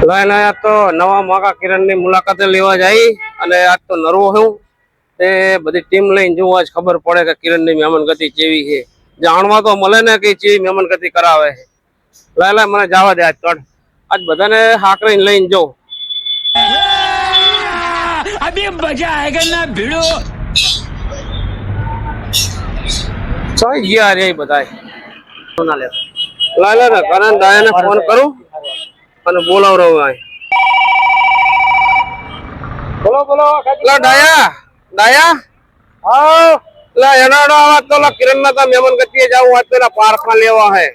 લાય લાય તો નવા મોકા કિરણની મુલાકાતે લેવા જાય અને આજ તો નરવો હું તે બધી ટીમ લઈને જોવું આજ ખબર પડે કે કિરણની મહેમાન ગતિ કેવી છે જાણવા તો મળે ને કે કેવી મહેમાન ગતિ કરાવે છે લાય લાય મને જવા દે આજ કડ આજ બધાને હાકરીને લઈને જો अभी मजा आएगा ना भिड़ो ચોઈ ગયા રે બધાય લાય લાય કરણ દાયાને ફોન કરું અને બોલાવરો આય બોલો બોલો લા ડાયા ડાયા હા લા એનાડો આવા તો લા કિરણના તા મહેમાન ગતિએ જાવ આજ પેલા પાર્કમાં લેવા હે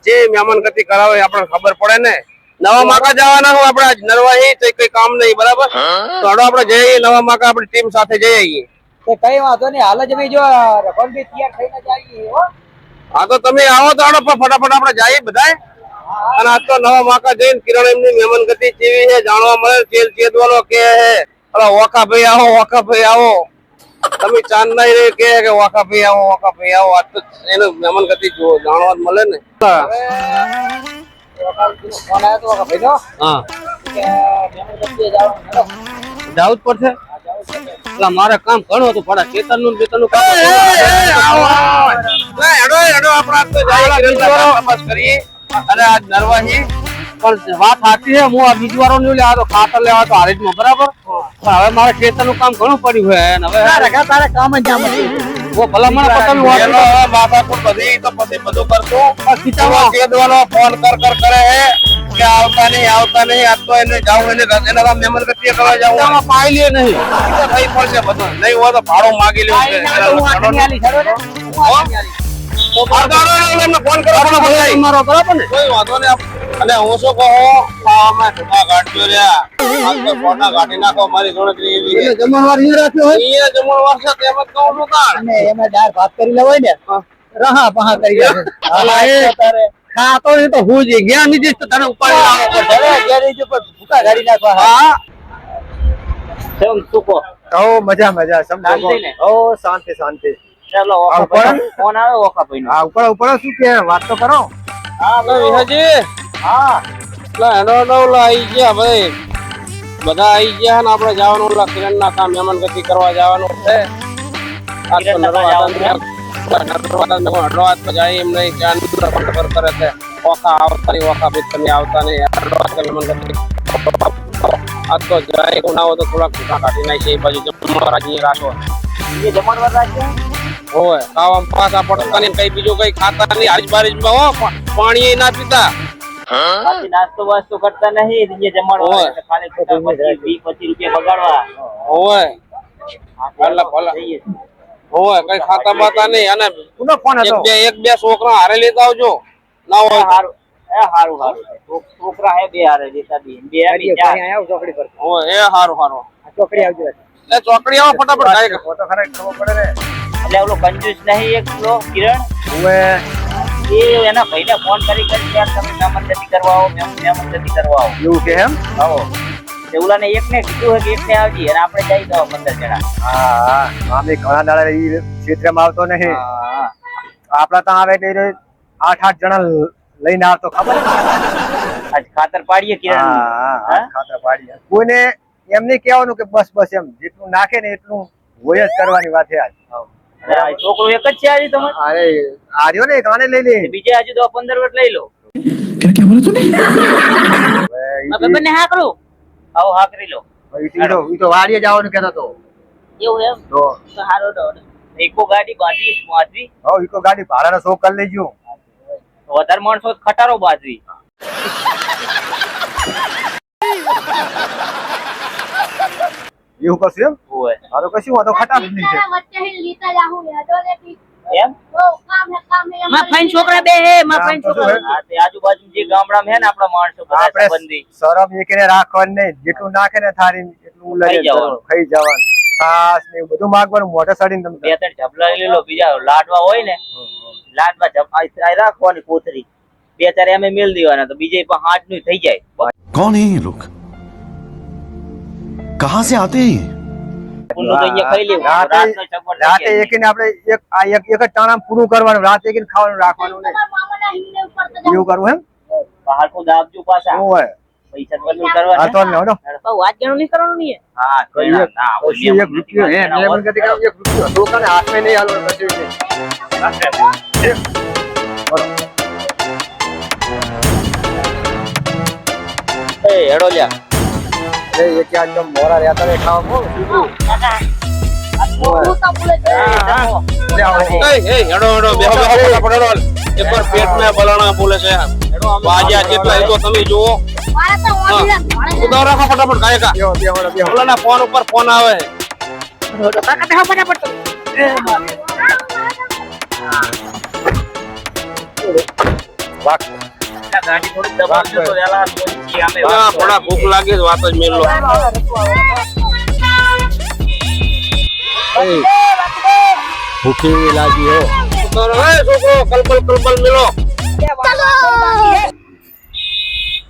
જે મહેમાન ગતિ કરાવે આપણે ખબર પડે ને નવા માકા જવાના હું આપણે આજ નરવાહી તો કઈ કામ નહીં બરાબર તો હડો આપણે જઈએ નવા માકા આપણી ટીમ સાથે જઈ આવીએ તો કઈ વાંધો નહીં હાલ જ ભાઈ જો રકોનભાઈ તૈયાર થઈને જઈએ હો હા તો તમે આવો તો હડો ફટાફટ આપણે જઈએ બધાય અને આજ તો નવા માકા જઈને કિરણ એમની મહેમાન ગતિ કેવી છે જાણવા મળે તેલ ચેદવાલો કે હે અલા ઓકા ભાઈ આવો તમે ચાંદ ના રે કે ઓકા ભાઈ આવો આજ તો એનું મહેમાન ગતિ જો જાણવા મળે ને ફોન આવ્યો તો ભાઈ નો હા કે મહેમાન ગતિએ જવાનું જાવું જ પડશે એટલે મારે કામ ઘણું હતું પણ ખેતર નું બેતર નું કામ હેડો આપણા તો તપાસ કરીએ અને આજ નરવાહી પણ વાત સાચી છે હું આ બીજી વાર નહીં લેવા તો ખાતર લેવા તો હારીજમાં બરાબર પણ હવે મારે ખેતર નું કામ ઘણું પડ્યું છે અને હવે તારે કામ જ જામ वो भला મને પતંગ વાળો માથા પર બધી તો પછી બધું કરતું ખીચામાં કેદવાનો ફોન કર કરે હે કે આવતા નહીં આજ તો એને જાવ એને એના મહેમાન ગતિએ કરવા જાવ આમાં પાઈ લે નહીં તો થઈ પડશે બધું નહીં હોય તો ભાડો માંગી લેવું તો બારદાડો ફોન કરવાનો ભાઈ મારો બરાબર ને કોઈ વાંધો નહીં અને હું શું કહું આમાં ઢોકા કાઢજો રહ્યા આજ તો ફોટા કાઢી નાખો મારી ગણતરી એવી છે જમણવાર hier રાખ્યો હોય અહીંયા જમણવાર છે તેમ જ કહું છું તાણ અને એમાં દાળ ભાત કરી લેવાય ને રહા પહા કરી જાય હાલા એ તારે ખાતો નહીં તો હું જ ગયા નીચે તો તને ઉપાડી લાવવો પડશે ગેરેજ ઉપર ભૂકા ગાડી નાખવા હા કેમ સુકો ઓ મજા સમજો ઓ શાંતિ ચાલો ફોન આવ્યો ઓકા ભાઈ નો આ ઉપર શું કે વાત તો કરો હા વિહાજી હા લા હેડો આઈ ગયા ભાઈ બધા આઈ ગયા ને આપણે જવાનું ઓલા કિરણ ના કામ મહેમાન ગતિ કરવા જવાનું છે આ તો નરવાદ જાય એમ નહીં ચાંદ ખબર કરે છે ઓકા આવતા તમે આવતા નહીં મહેમાન ગતિ આ તો જાય કોનાવો તો થોડાક ભૂખા કાઢી નાખે એ બાજુ જમણવાર રાખી રાખો એ જમણવાર રાખ્યા હોય ખાવામાં પાછા પડતા નહીં કઈ બીજું કઈ ખાતા નહીં આજબારીજમાં હો પાણી ના પીતા બાકી નાસ્તો વાસ્તો કરતા નહીં એ જમણવાર ખાલી ખોટા 20-25 રૂપિયા બગાડવા હોય ભલા હોય કઈ ખાતા બાતા નહીં અને કોનો ફોન હતો એક બે છોકરા હારે લેતા આવજો ના હોય હારું છોકરા હે બે હારે લેતા બે આયા ચોકડી પર હોય એ હારું ચોકડી આવજો એ ચોકડી આવો ફટાફટ ખાઈ તો ખરે ખબર પડે ને એટલે ઓલો કંજૂસ નહીં એક લો કિરણ હવે એ એના ભાઈને ફોન કરી યાર તમે મહેમાન ગતિ કરવા આવો મહેમાન ગતિ કરવા આવો એવું કે એમ આવો ઓલાને એકને કીધું કે એકને આવજી અને આપણે જઈ દો 15 જણા હા આમે ઘણા દાડા ઈ ક્ષેત્રમાં આવતો નહીં આપડા ત્યાં આવે એટલે 8 જણા લઈને આવતો ખબર આજ ખાતર પાડીએ કિરણ હા ખાતર પાડીએ કોઈને એમ નહીં કહેવાનું કે બસ એમ જેટલું નાખે ને એટલું હોય જ કરવાની વાત છે આજ છોકરો એક જ છે આજે તમારે અરે આર્યો ને ગાને લઈ લે બીજે હજુ તો 15 વટ લઈ લો क्या बोला तूने બંને હાકરું આવો હાકરી લો ઈ તો વાડીએ જવાનું કહેતો તો એવું એમ તો હારો ડોડ એકો ગાડી બાજી ઈ તો ગાડી ભાડાનો શોખ કરી લેજો વધારે માણસો ખટારો બાજવી એવું કશું એમ હોય મારો કશું વાંધો ખટાર જ નહીં છે એમ માં ફાઈન છોકરા બે હે માં ફાઈન છોકરા આ તે આજુબાજુ જે ગામડામાં હે ને આપણા માણસો બધા સંબંધી શરમ એકને રાખવાની નહીં જેટલું નાખે ને થારી એટલું લઈ જવાનું ખાઈ જવાનું ખાસ ને બધું માંગવાનું મોઢે સડીને તમે બે ત્રણ ઝબલા લઈ લો બીજા લાડવા હોય ને લાડવા ઝબલા રાખવાની કોથરી બે ચાર એમે મેલ દેવાના તો બીજે પણ 8 નું થઈ જાય कौन है ये लोग कहाँ से आते हैं રાતે એકને આપણે એક ટાણા પૂરું કરવાનું રાતે એકને ખાવાનું રાખવાનું નહીં એવું કરવું એમ બહાર કો દાબજો પાછા હોય પૈસા તો વસૂલ કરવા હા તો લો નો તો વાત જાણું નહીં કરવાનું નહીં હા કોઈ ના ના પછી એક રૂપિયો હે મેમન ગતિ કામ એક રૂપિયો તો કાને હાથમાં નહીં હાલો પછી એ હેડો લ્યા એ એક આ જમ મોરા રહેતા ને ખાવા કોણ હું તો બોલે છે લે આવો એ હેડો હેડો બેહો ફટાફટ હેડો એકવાર પેટમાં બલાણા બોલે છે વાજ્યા કેટલા એ તો તમે જુઓ મારા તો ઓડી ઉદાવ રાખો ફટાફટ કાયકા બેહો ઓલાના ફોન ઉપર ફોન આવે વાક ગાડી થોડી દબાવજો તો વેલા પહોંચી અમે હા થોડા ભૂખ લાગે છે વાત જ મેલ લો ભૂખી લાગી હો છોકરો કલબલ કલબલ મિલો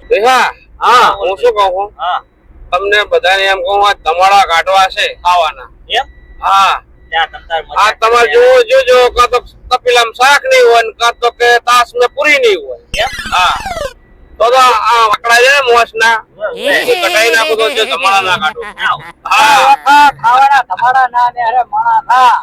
દેખા હા હું શું કહું છું હા તમને બધાને એમ કહું આ તમારા કાઢવા છે ખાવાના એમ હા ત્યાં તમતાર આ તમારે જોજો કાં તો તપેલામાં શાક નહીં હોય ને કાં તો કે તાસ में પૂરી નહીં હોય એમ હા તો આ આકડા છે ને મોસના એ કટાઈ નાખો તો જે તમારા ના કાઢો હા ખાવાના તમારા ના ને અરે માણા ખા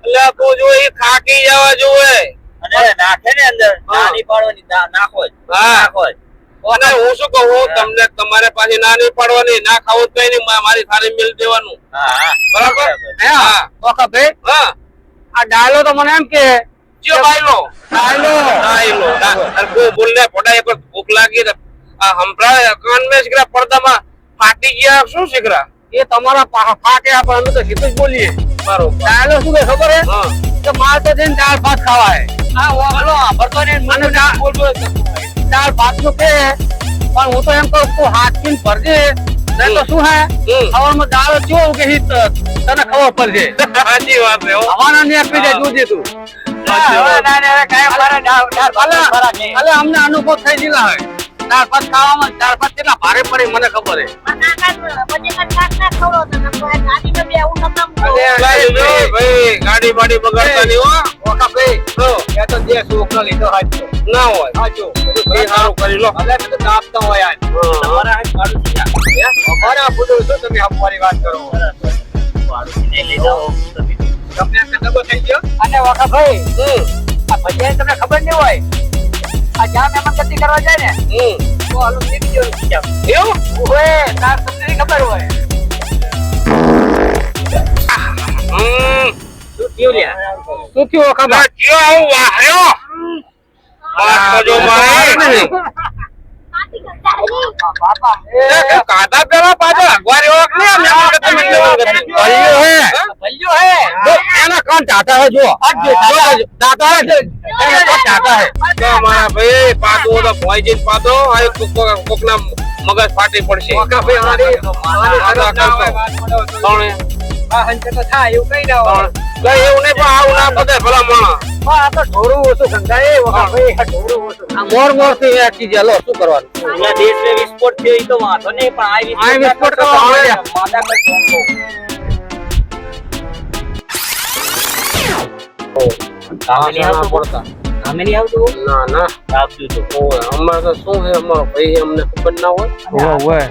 એટલે તું જો એ થાકી જવા જોવે અને નાખે ને અંદર નાની પાડવાની નાખો જ હા. નાખો જ અને હું શું કહું તમને તમારે પાછી ના નહીં પાડવાની ના ખાવું તો નહીં મારી થાળી મિલ દેવાનું હા હા બરાબર હા ઓકે ભાઈ હા આ ડાયલો તો મને એમ કે જો ડાયલો કો બોલને પડા એક ભૂખ લાગી ને આ હમરા કાન મે શીખરા પડદામાં ફાટી ગયા શું શીખરા એ તમારા ફાટે આપણે અમે તો સીધું જ બોલીએ બરોબર ડાયલો શું કે ખબર હે હા કે મારે તો જઈને દાળ ભાત ખાવા હે હા બોલો ભરતો ને મને દાળ ભાત નું કે પણ હું તો એમ કહું તું હાથ થી ભરજે નહીં તો શું હે સવારમાં દાળ કેવું કે તને ખબર પડશે સાચી વાત છે હો હવાના ને આપી દે જોજે તું અલે અમને અનુભવ થઈ ગયેલા હોય દાળ ભાત ખાવામાં દાળ ભાત કેટલા ભારે પડે મને ખબર હે ભાઈ ગાડી બાડી બગાડતા નહીં હો ઓકા ભાઈ એ તો જે છોકરો લીધો હાચો ના હોય હાચો એ સારું કરી લો અલે તો કાપતા હોય આજ તમારા હાથ પાડું છે અમારા બધું શું તમે અમારી વાત કરો પાડું ને લઈ જાઓ તમે તમને આ ડબ્બો થઈ ગયો અને ઓકા ભાઈ આ ભજીયા તમને ખબર નહીં હોય આ જ્યાં મહેમાન ગતિ કરવા જાય ને તો હાલો નીકળી ગયો બીજા એવું ઓએ તાર તમને નહીં ખબર હોય શું થયું લ્યા શું થયું ઓકા ના જીઓ આવું વાહ્યો વાત કરજો ભાઈ બાપા કાદા પેલા પાછો અગવારી ઓક ને મેમન ગતિ ભલ્યો હે ભલ્યો હે એના કાન ટાટા હે જો ટાટા હે એના કાન ટાટા હે મારા ભાઈ પાદો તો ભોય જઈને પાદો આ કોક ના મગજ ફાટી પડશે ઓકા ભાઈ અમારી કોણે આ હંચે તો થાય એવું કઈ ના હોય કઈ એવું નહીં પણ આવું ના બધે ભલા માણા આ તો ઢોરું ઓછું ગંગાએ ઓકા ભાઈ આ ઢોરું ઓછું આ મોર થી આખી જેલો શું કરવાનું અહીંયા દેશને વિસ્ફોટ થયો ઈ તો વાંધો નહીં પણ આ વિસ્ફોટ તો માદા અમે નહીં આવતું ના ના આવતું તો ઓય અમારે તો શું છે અમારો ભાઈ અમને ખબર ના હોય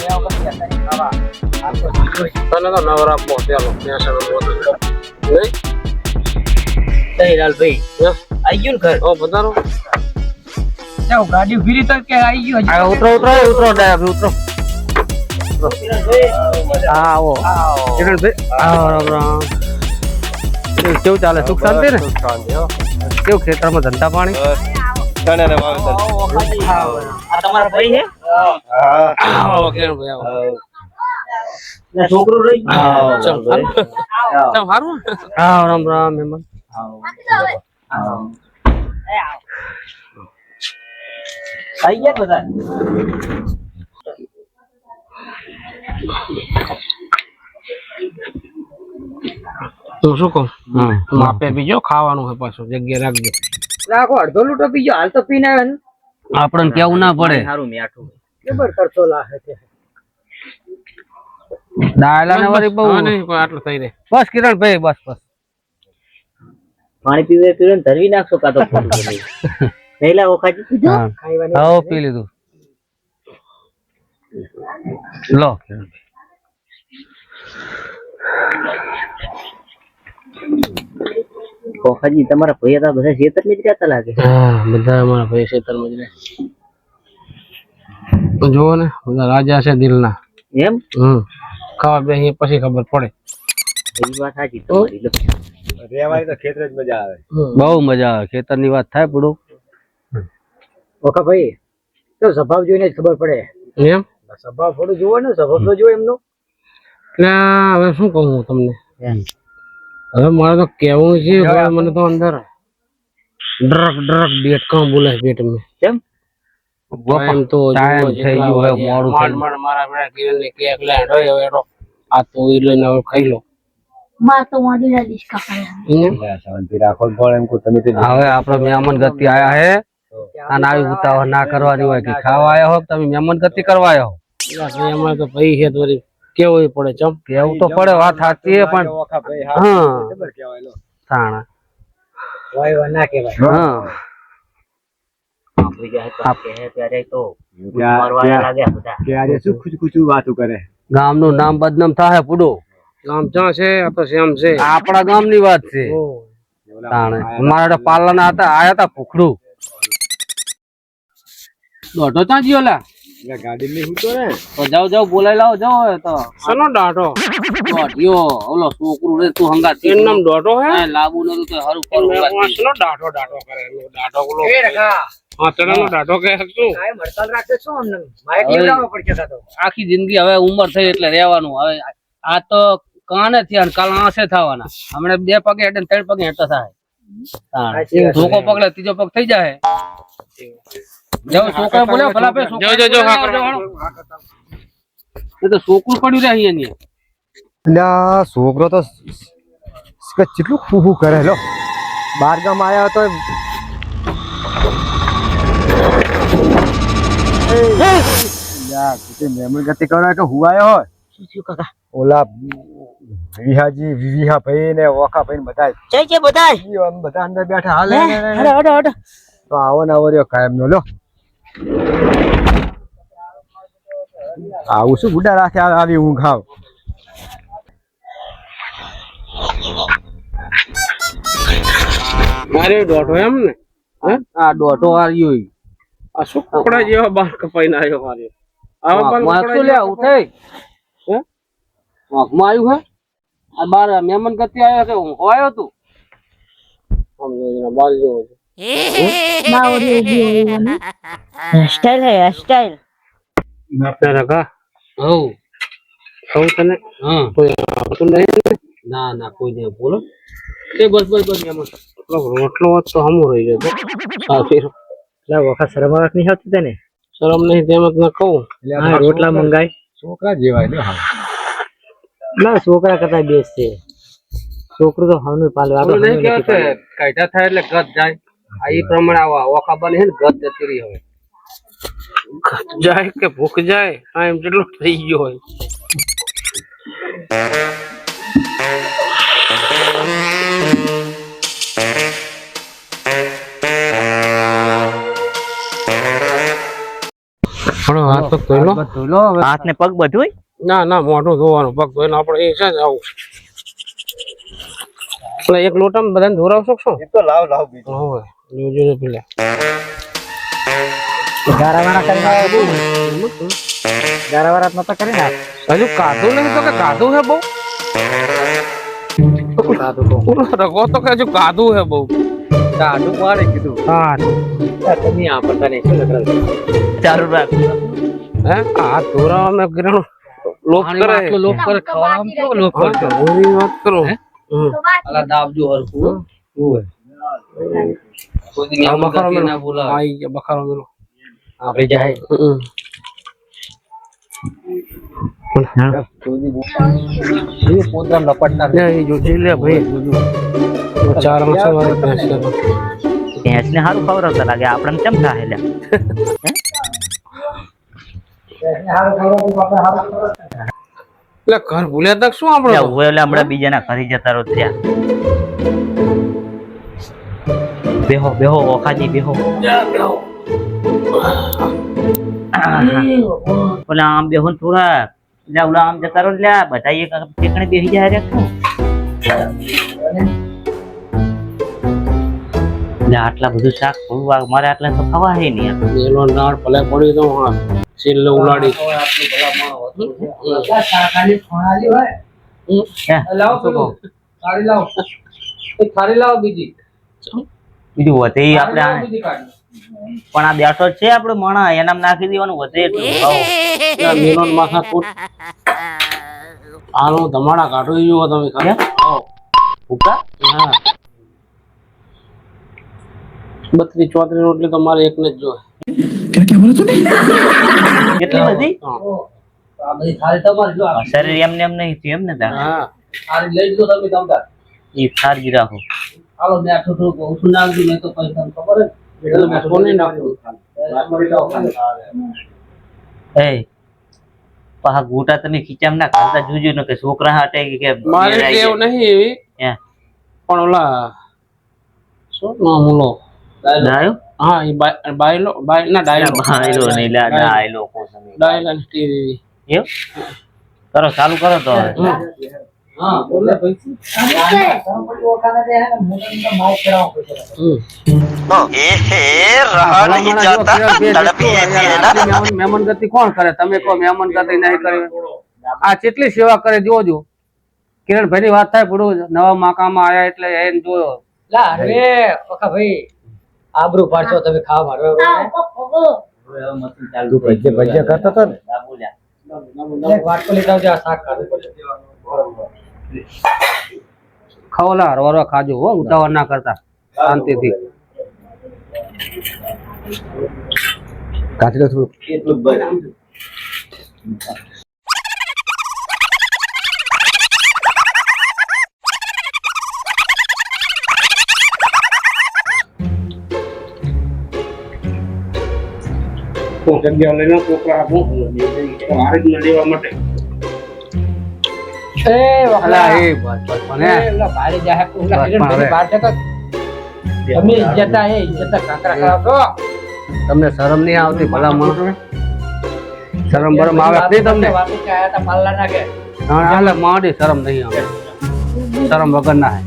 તને તો નવરા પહોંચેલો મેસણ મોતો નહીં સહીલાલ ભાઈ હે? આઈ ગયું ને ઘર ઓ બતારો ગાડી ફીરી તો કે આવી ગયો ઉતરો ડાયા ઉતરો હા આવો કિરણભાઈ રામ કેવું ચાલે સુખ શાંતિ ને કેવું ખેતરમાં ધંધા પાણી આ તમારા ભાઈ હે આવો કેમ ભાઈ આવો ના છોકરો રહી ચમ હારું હા રામ રામ મહેમાન આઈ ગયા બધા તું શું કહું માપે બીજો ખાવાનું છે પાછું જગ્યા રાખજો રાખો અડધો લૂટો પીજો હાલ તો પીને આવ્યો ને આપણને કેવું ના પડે સારું મીઠું જબર ખર્ચો લાગે છે ડાયલા ને વળી બહુ હા, નહીં કોઈ આટલું થઈ રહે બસ કિરણભાઈ બસ પાણી પીવે પીવે ધરવી નાખશો કાં તો ખોટું નહીં નહીં લાવો ખાજી હા પી લીધું લો ઓખાજી તમારા ભૈયા બધા ખેતર માં જ રહેતા લાગે. હા બધા અમારા ભાઈ ખેતરમાં જ રહે. જુઓ ને બધા રાજા છે દિલના. એમ ખાવા બેસીએ પછી ખબર પડે. એ વાત સાચી તમારી. લો. રહેવાની તો ખેતર જ મજા આવે. બહુ મજા આવે ખેતરની વાત થાય પડું ઓકા ભાઈ તો સ્વભાવ જોઈને જ ખબર પડે. એમ સ્વભાવ થોડું જુઓ ને, સ્વભાવ તો જુઓ એમનો. એટલે હવે શું કહું હું તમને, હવે મારે તો કેવું છે હવે મને તો અંદર ડ્રક ડ્રક બેટકા બોલે છે પેટ में. કેમ? એમ તો ટાઈમ થઈ ગયો હવે મોડું થઈ ગયું. મારા બેટા કિરણ ને કેક લે હેડો હવે હેડો આ તો ઈ લઈને હવે ખાઈ લો. માં તો વાડી ના ડિસ્કા કરે. શાંતિ રાખો પણ એમ કહું તમે તો હવે આપણે મહેમાન ગતિ આયા હે અને આવી ઉતાવળ ના કરવાની હોય કે ખાવા આયા હો તમે મહેમાન ગતિ કરવા આયા હો. એમાં તો ભાઈ છે તો કેવું પડે ચમ કેવું તો પડે વાત સાચી છે પણ ઓકા ભાઈ હા ખબર કહેવાય લો. થાણા વાય ના કહેવાય. હા આપણી જાય તો કહે ત્યારે તો મારવા લાગે બધા. કે આજે શું ખુચખુચું વાતો કરે. ગામનું નામ બદનામ થાય પૂડો. ગામ ક્યાં છે આ તો શ્યામ છે આપણા ગામની વાત છે. તાણે અમારા પાલના હતા આયા હતા ભૂખડું દોઢો ત્યાં ગયો લા ગાડી ની હું તો ને તો જાવ જાવ બોલાઈ લાવો જાવ હવે તો સનો દાઢો દોઢિયો ઓલો છોકરું રે તું હંગા તેન નામ દોઢો હે લાબુ નતું તો હરું પર સનો દાઢો દાઢો કરે દાઢો ઓલો એ રખા હા તરનો દાઢો કે શું કાય હડતાલ રાખે શું અમને મારે કેવડાવવો પડશે તો આખી જિંદગી હવે ઉંમર થઈ એટલે રહેવાનું. હવે આ તો કાને થયા ને કાલ આંસે થવાના. હમણે 2 પગે હેડે 3 પગે હેઠા થાય. ધોકો પગલે ત્રીજો પગ થઈ જાય. જાવ છોકરા બોલ્યો ભલા પે છોકરા જો જો એ તો છોકરું પડ્યું રે અહીંયા અલ્યા છોકરો તો કેટલું ફૂફુ કરે લો. બાર ગામ આયા તો મહેમાન ગતિ કરો કે હુવાયો હોય શું કાકા? ઓલા વિહાજી વિહા ભાઈ ને ઓખા ભાઈ બધા જય જય બધાય. બધા અંદર બેઠા હાલે હડો હડો હડો. તો આવો ને આવો રહ્યો કાયમ નો લો. આવું શું ગુડા રાખે આવી ઊંઘ આવ. મારે દોઢો એમ ને આ દોઢો આવ્યો આ શું કપડા જેવા બાર કપાઈને આવ્યો મારે આવા બાર લે ઉઠાઈ હે આંખમાં આવ્યું હે આ બાર મહેમાન ગતિ આવ્યો કે હું આવ્યો તું સમજો બાર જેવો માં ઓરી ઉભી હોય ને. સ્ટાઇલ હે સ્ટાઇલ. આપને રખા હો કહું તને હા કોઈ આવતું નહીં ના ના કોઈ નહીં બોલો તે બસ બસ બસ મહેમાન રોટલો હોત તો હમું રહી જતો સાફી વખત શરમ નહીં આવતી તને? શરમ નહીં તેમ જ ના કહું રોટલા મંગાય છોકરા જેવાય ને. ના છોકરા કરતા બેસ્ટ છે. છોકરું તો હમનું પાલવે આપણે નહીં કહેવાય છે કાયદા થાય એટલે ગત જાય. આ એ પ્રમાણે આવા ઓખા બને છે ને ગત જતી રહી. હવે ગત જાય કે ભૂખ જાય ટાઈમ જેટલો થઈ ગયો હોય. હાથ પગ ધોઈ લો. હાથ ને પગ બધું ના ના મોઢું ધોવાનું પગ ધોઈને આપણે એ છે જ આવું. એટલે એક લોટામાં બધાને ધોરાવશો શું? તો લાવ લાવ બીજું હોય જોજો પેલા ગારાવાળા કરીને ગારાવાળા નતા કરીને હજુ કાધું નહીં તો કે કાધું હે બહુ રગો તો કે હજુ કાધું હે બહુ આડું પાડે કીધું. હા તમે આ પતા નહીં શું લખેલું? ચાલુ રાખ. હે હાથ ધોરાવામાં કિરણ લોક કરે ખાવામાં કેવો લોક કરે ઓરી વાત કરો. અલા દાબજો હરખું હોય કોઈ દી બખારો ના બોલા આઈ ગયા બખારો મેલો આપણે જાય. પોતામ લપટના લે એ જોજે લે ભાઈ ચાર માસ વાળી ભેંસ છે. ભેંસ ને સારું ખવડાવતા લાગે આપણને કેમ થાય લે? એટલે ઘર ભૂલ્યા તક શું આપણે હું એટલે હમણાં બીજાના ઘરે જતા રહો ત્યાં. બેહો બેહો ઓખાજી બેહો. ઓલા આમ બેહો ને થોડા એટલે ઓલા આમ જતા રહો એટલે બધા એક ઠેકાણે બેસી જાય રે શું એટલે આટલા બધું શાક ખોલવા મારે આટલા તો ખવા હે નહીં એનો નાળ ભલે પડી તો હા છેલ્લે ઉલાડી લાવો પેલું થાળી લાવો એક થાળી લાવો બીજી બીજું વધે ઈ આપણે લાવો આને- બીજી કાઢી પણ આ બેઠો જ છે આપડે મણા એનામ નાખી દેવાનું વધે એટલું ખાઓ. મેલોન માથા કૂટ આનો ધમાડા કાઢો જુઓ તમે ખાલી ભૂકા? હા 32 34 રોટલી તો મારે એકને જ જોઈએ क्या बोला तूने કેટલી બધી આ બધી થાળી તમારી જો આ શરીર એમને એમ નહીં થયું એમ ને તાર હા થાળી લઈ જો તમે તમતાર ઈ સારગી રાખો હાલો મેં આટલું થોડુંક ઓછું નાખજો નહીં તો પછી તમને ખબર હે એટલે મેં સોની નાખ્યું એ પાહા ગોટા તમે ખીચામ ના ખાતા જોજો ને કે છોકરા હાટે કે મારે ટેવ નહીં એવી હે પણ ઓલા શું નામ ઓલો ડાયો હા એ બાયલો ના ડાયલો ડાયલો નહીં લા ડાયલો કો તમે ડાયલા ટીવી એમ કરો ચાલુ કરો તો હવે. હા બોલે ભાઈ મહેમાન ગતિ કોણ કરે તમે કહો મહેમાન ગતિ નહીં કરી આ કેટલી સેવા કરે જોજો કિરણભાઈ ની વાત થાય પડું નવા માકામાં આયા એટલે એને જોયો લા અરે ઓકા ભાઈ આબરૂ પાડશો તમે ખાવા મારવા તું ભજ્ય કરતો હતો ને હા, બોલ્યા. એક વાટકો લેતા આવજો આ શાક ખાધું ખવલા હરવા ખાજો હો ઉતાવળ ના કરતા શાંતિથી કાઢી લો થોડું એટલું જ બસ. જગ્યા લઈને છોકરા હારે જ લેવા માટે એ વખલા અલા એ બસ બસ મને ઓલા ભારે જાહે ઓલા બસ કિરણ પણ હવે. ભાઈ બહાર જતા તમે ઇજ્જતા એ ઇજ્જતા કાકરા કરાવશો તમને શરમ નહીં આવતી ભલા માણસો શરમ બરમ આવે નહીં તમને વાપી કે આયા તા પાલ્લા ના કે હાલે માડી શરમ નહીં આવે શરમ વગર ના હે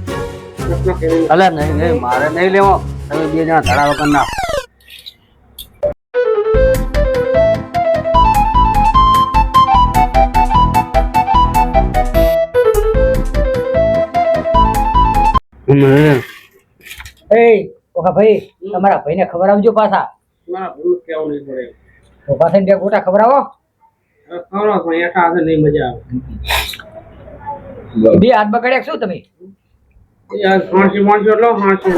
અલે નહીં નહીં મારે નહીં લેવો તમે બે જણા ધડા વગર ના એ ઓકા ભાઈ તમારા ભાઈને ખબર આવજો પાછા મારા ભૂલ કેવું નહીં પડે તો પાછા બે ગોટા ખવડાવો ખવડાવો પણ એકા હાથે નહીં મજા આવે બે હાથ બગાડ્યા શું તમે યાર ફાંસી માણસો લો ફાંસી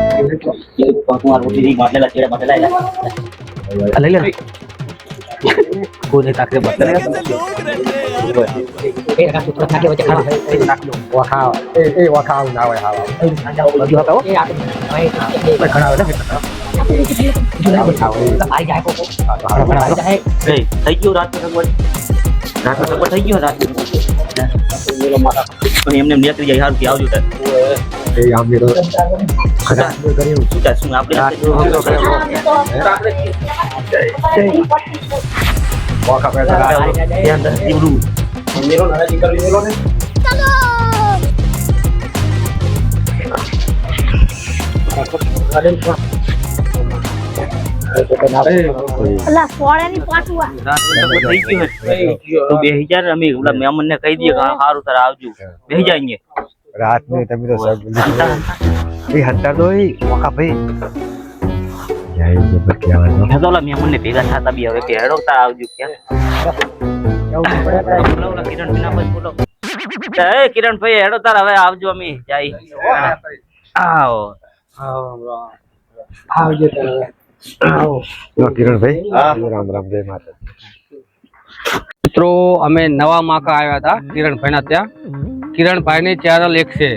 તમારા રોટી બાટલા ચેડા બાટલા લઈ લે કોને તાકરે બાટલા એ કા સૂત્ર ખાકે વચ્ચે ખાવા વખા એ વખા આવું ના હોય હાવા બધું હતા એ આ ભાઈ ઘણા બધા આઈ જાય કોકો ઘણા જાય એ થઈ ગયો રાત થઈ ગયો રાત પણ એમને નીકળી જાય સારું આવજો તાર એ આમ તો ખરા કર્યું શું શું આપણે વખા પેલા જીવડું મેલો નારાજી કરી મેલો ને અલા સોળાની પાટુઆ રાત થઈ ગયું તો 2000 અમે ઓલા મહેમાન ને કહી દઈએ કે હા, સારું તાર આવજો બેહી જાય અહીંયા રાત ની તમે તો સબ એ હંતા તો એ વખા ભાઈ જાય તો બકિયાવાનો મેં તો ઓલા મહેમાન ને ભેગા થતા બી હવે કે હેડો તાર આવજો ક્યાં બોલો ઓલા કિરણ બિના બસ બોલો એ કિરણ ભાઈ હેડો તાર હવે આવજો અમે જાય આવો આવજો તમે નો કિરણભાઈ રામ રામ જય માતા મિત્રો અમે નવા માકા આવ્યા હતા કિરણભાઈ ના ત્યાં કિરણભાઈ ની ચેનલ એક છે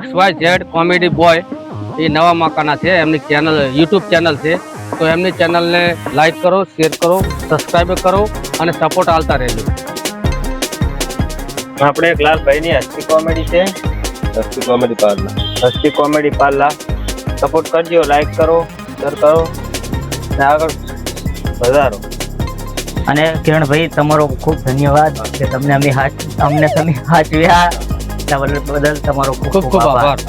XYZ કોમેડી બોય એ નવા માકાના છે એમની ચેનલ યુટ્યુબ ચેનલ છે તો એમની ચેનલને લાઈક કરો, શેર કરો, સબસ્ક્રાઈબ કરો અને સપોર્ટ આલતા રહેજો. આપણે એક લાલભાઈની હસ્તી કોમેડી છે, હસ્તી કોમેડી પાર્લા સપોર્ટ કરજો, લાઈક કરો, શેર કરો અને આગળ વધારો. અને કિરણભાઈ તમારો ખૂબ ધન્યવાદ કે તમને અમને તમે સાચવ્યા એટલા બદલ તમારો ખૂબ ખૂબ ખૂબ આભાર.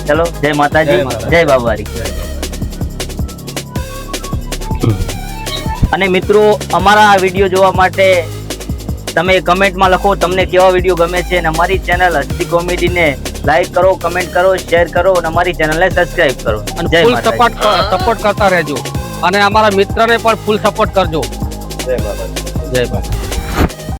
ચલો, જય માતાજી, જય બાબારી. અને મિત્રો, અમારા આ વિડીયો જોવા માટે તમે કમેન્ટમાં લખો તમને કેવા વિડીયો ગમે છે, અને અમારી ચેનલ હસ્તી કોમેડીને લાઈક કરો, કમેન્ટ કરો, શેર કરો અને અમારી ચેનલને સબસ્ક્રાઇબ કરો. જય ફૂલ માતાજી. સપોર્ટ કરતા રહેજો અને અમારા મિત્રને પણ ફૂલ સપોર્ટ કરજો. જય બાબા. જય બાબા.